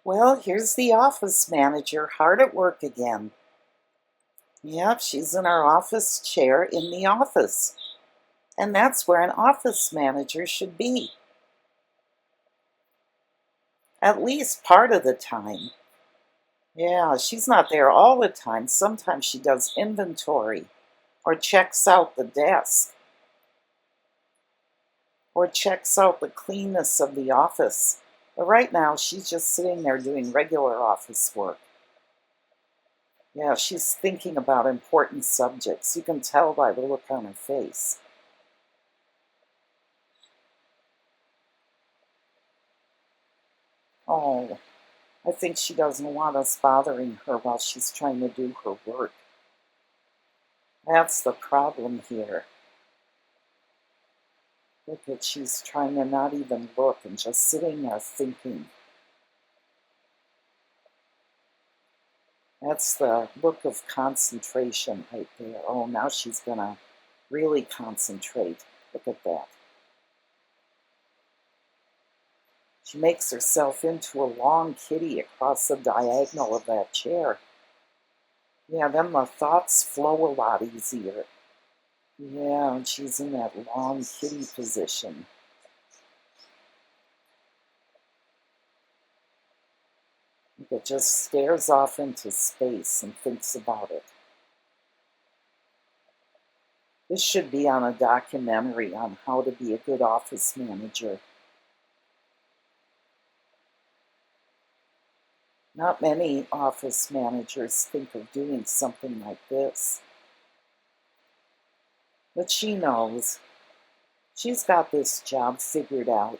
Well, here's the office manager, hard at work again. Yep, she's in her office chair in the office. And that's where an office manager should be. At least part of the time. Yeah, she's not there all the time. Sometimes she does inventory or checks out the desk or checks out the cleanness of the office. But right now, she's just sitting there doing regular office work. Yeah, she's thinking about important subjects. You can tell by the look on her face. Oh, I think she doesn't want us bothering her while she's trying to do her work. That's the problem here. Look at, she's trying to not even look and just sitting there thinking. That's the look of concentration right there. Oh, now she's gonna really concentrate. Look at that. She makes herself into a long kitty across the diagonal of that chair. Yeah, then the thoughts flow a lot easier. Yeah, and she's in that long kitty position. It just stares off into space and thinks about it. This should be on a documentary on how to be a good office manager. Not many office managers think of doing something like this. But she knows. She's got this job figured out.